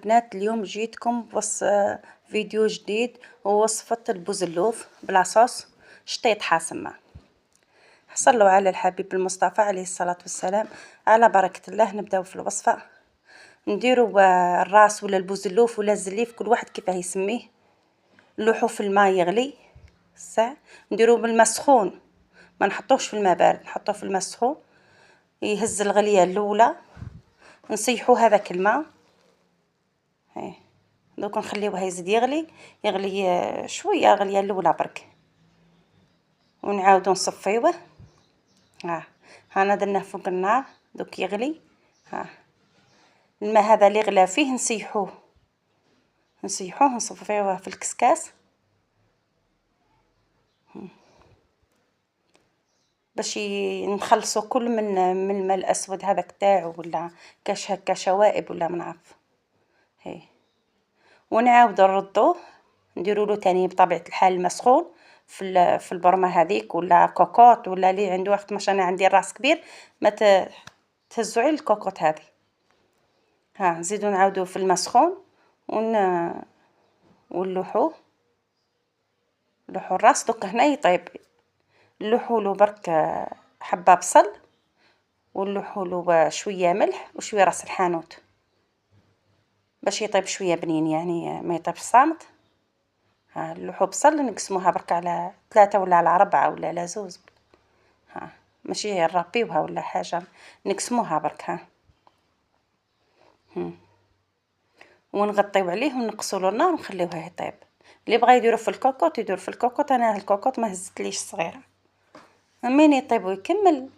البنات، اليوم جيتكم فيديو جديد ووصفة البوزلوف بلا صوص شطيط حاسمة. صلوا على الحبيب المصطفى عليه الصلاة والسلام. على بركة الله نبداو في الوصفة. نديرو الراس ولا البوزلوف ولا الزليف كل واحد كيفاه يسميه. نلوحو في الماء يغلي ساعة، نديرو بالماء سخون، ما نحطوش في الماء بارد، نحطوه في الماء السخون يهز الغلية الأولى، نصيحو هذاك الماء. هاي دوك نخليوه يزيد يغلي شويه غليه الاولى برك، ونعاودو نصفيوه. هانا درناه فوق النار دوك يغلي. الماء هذا اللي غلا فيه نصيحوه نصفيوه في الكسكاس باش نخلصوا كل من الماء الاسود هذاك تاعو، ولا كاش هكا شوائب ولا ما نعرف. هاي ونعاودو نردوه، نديرو له تاني بطبيعة الحال مسخون في البرمة هذيك ولا كوكوط ولا اللي عنده وقت. مش انا عندي الراس كبير، ما تهزو على الكوكوط هذه. نزيدو نعاودو في المسخون ونلوحوه، نلوحو الراس دوك هنا يطيب. نلوحو له برك حبة بصل، ونلوحو له شوية ملح وشوية راس الحانوت باش يطيب شوية بنين، يعني ما يطيبش صامت. نلوحو بصل نقسموها برك على 3 ولا على 4 ولا على 2. ماشي نربيوها ولا حاجة، نقسموها برك. ونغطيو عليه ونقصوا النار ونخليوه يطيب. اللي بغى يديرو في الكوكوط يدير في الكوكوط، انا الكوكوط ما هزتليش صغيره. من يطيب ويكمل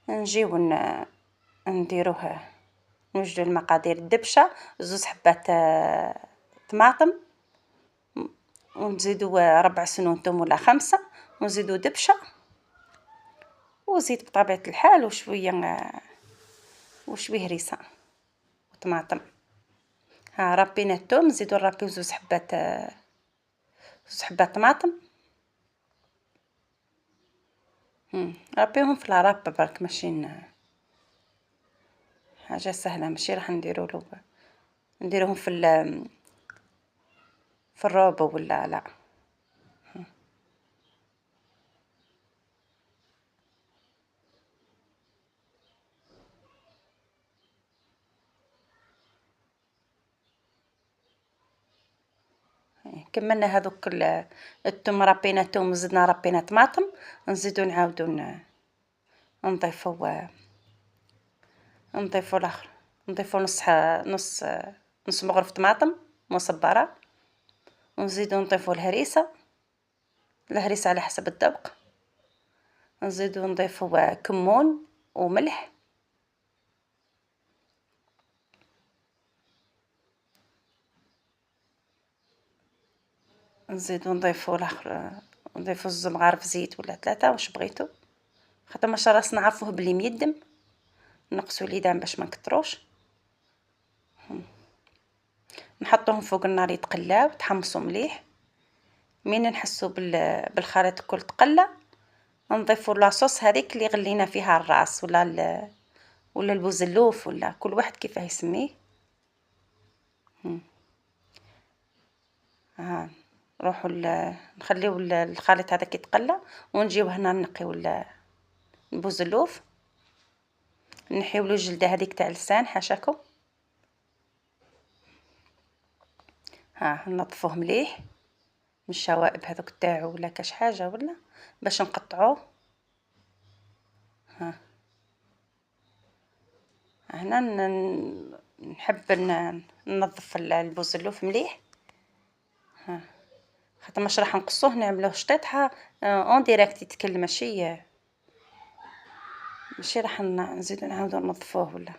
نجيو نديروه. نوجدو المقادير: الدبشه 2 حبات طماطم، ونزيدو ربع سنون ثوم ولا 5، ونزيدو دبشه وزيت بطبيعه الحال وشويه هريسه وطماطم. ربينا الثوم، نزيدو نربيو 2 حبات طماطم. ربيوهم في العراب برك، ماشي حاجه سهله، ماشي راح نديروهم في الروبو ولا لا. كملنا هذوك الثوم، ربينا ثوم، زدنا ربينا طماطم، نزيدو نعاودو نضيفو الاخر، نضيفو نص مغرف طماطم مصبره، ونزيدو نضيفو الهريسه على حسب الذوق، نزيدو نضيفو كمون وملح، نزيدو نضيفو الاخر، نضيفو 2 مغارف زيت ولا 3 واش بغيتو، خاطر ماشا راسنا نعرفوه بلي ميدم، نقصو ليدان باش ما نكتروش. نحطوهم فوق النار يتقلاو تحمصوا مليح. من نحسو بالخليط الكل تقلى، نضيفوا لاصوص هذيك اللي غلينا فيها الراس ولا البوزلوف ولا كل واحد كيفاه يسميه. نروحوا نخليو الخليط هذاك يتقلى، ونجيو هنا نقيو البوزلوف، نحيو له الجلده هذيك تاع اللسان حاشاكم. ننظفوه مليح من الشوائب هذوك تاعو ولا كاش حاجه ولا باش نقطعوه. هنا نحب ننظف البوزلوف مليح، خاطر مش راح نقصوه نعملوه شطيطها اون ديريكت يتكل، ماشي راح نزيدو نعاودو ننظفوه ولا.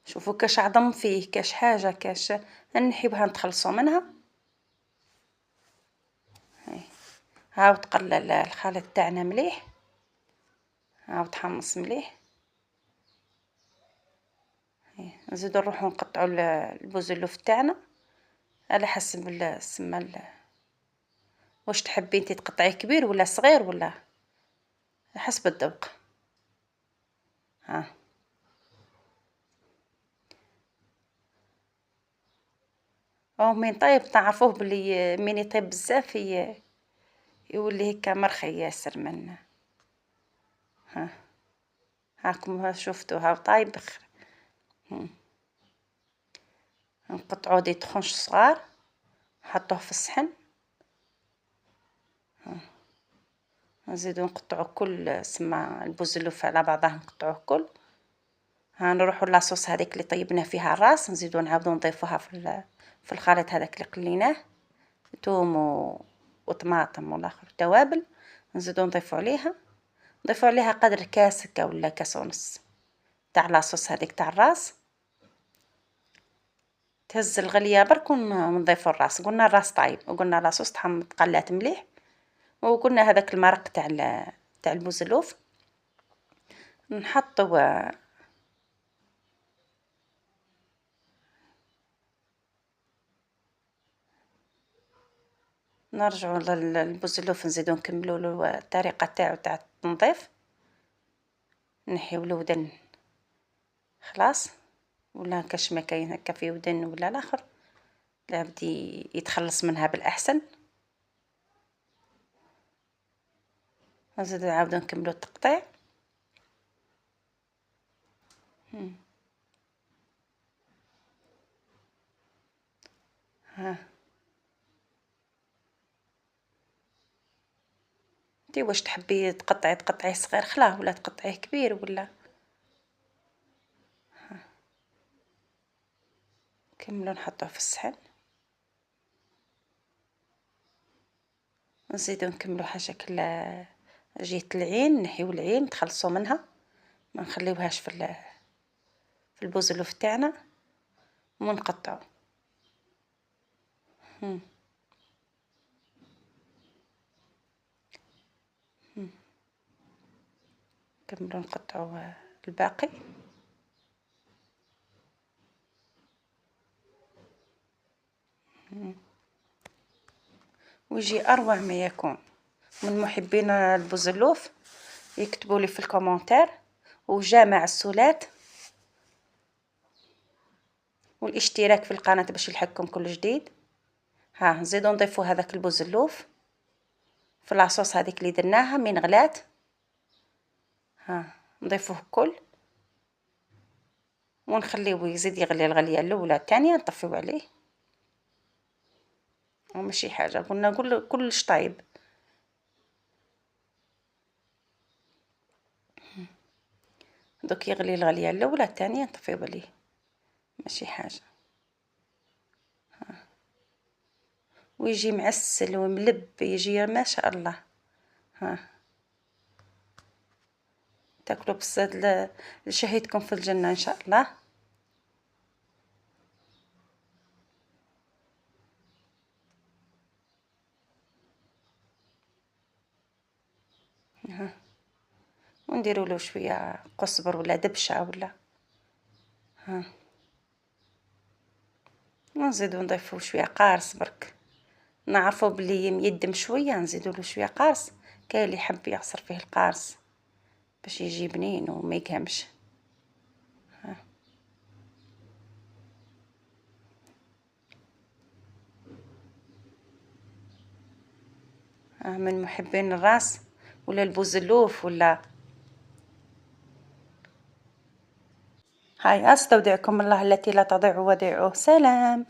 شوفوا كاش عظم فيه، كاش حاجه، كاش نحيوها نتخلصوا منها. هاو تقلل الخليط تاعنا مليح، هاو تحمص مليح. نزيدو نروحو نقطعو البوزلوف تاعنا على حسب السما، واش تحبي انت تقطعيه كبير ولا صغير ولا حسب الذوق. أو من طيب تعرفوه بلي من يطيب بزاف يولي هكا مرخي ياسر من. ها هاكم شفتوا هاو طايب بخير. نقطعو دي طخونش صغار، نحطوه في الصحن، نزيدو نقطعو كل سما البوزلوف على بعضه نقطعوه كل. ها نروحو لاصوص هذيك اللي طيبنا فيها الراس، نزيدو نعاودو نضيفوها في الخليط هذاك اللي قليناه، ثوم وطماطم والاخر توابل، نزيدو نضيفو عليها قدر كاس هكا ولا كاس ونص تاع لاصوص هذيك تاع الراس. تهز الغليه برك ونضيفو الراس، قلنا الراس طايب وقلنا لاصوص تقلات مليح، وقلنا هذاك المرق تاع البوزلوف نحطو. نرجعو للبوزلوف نزيدو نكملو له الطريقه تاع التنظيف. نحيو الودن خلاص، ولا كاش ما كاين هكا في ودن ولا الاخر العبد يتخلص منها بالاحسن. نزيدو نعاودو نكملو التقطيع. ها انتي واش تحبي تقطعيه صغير خلاه ولا تقطعيه كبير ولا. كملو نحطوه في الصحن، نزيدو نكملو حاجه كلا جهة العين، نحيو العين نتخلصو منها، ما نخليوهاش في البوزلوف تاعنا ونقطعو. نكملو نقطعو الباقي. ويجي اروع ما يكون. من محبين البوزلوف يكتبوا لي في الكومنتير، وجامع السولات، والاشتراك في القناة باش يلحقكم كل جديد. ها نزيدو نضيفو هذاك البوزلوف في لاصوص هذيك اللي درناها من غلات. ها نضيفوه كل ونخليوه يزيد يغلي الغليه الاولى الثانيه، نطفيو عليه وماشي حاجه، قلنا كلش طيب. دوك يغلي الغليه الاولى الثانيه نطفيو عليه ماشي حاجه. ويجي معسل وملب، يجي ما شاء الله. ها تاكلوا بصاد لشهيتكم في الجنه ان شاء الله. ها ونديروا له شويه قزبر ولا دبشه ولا. ها ونزيدو نضيفو شويه قارص برك، نعرفو بلي يدم شويه نزيدو له شويه قارص، كاين اللي يحب يعصر فيه القارص باش يجي بنين وما يكهمش. من محبين الراس ولا البوزلوف ولا. هاي استودعكم الله التي لا تضيع ودائعه. سلام.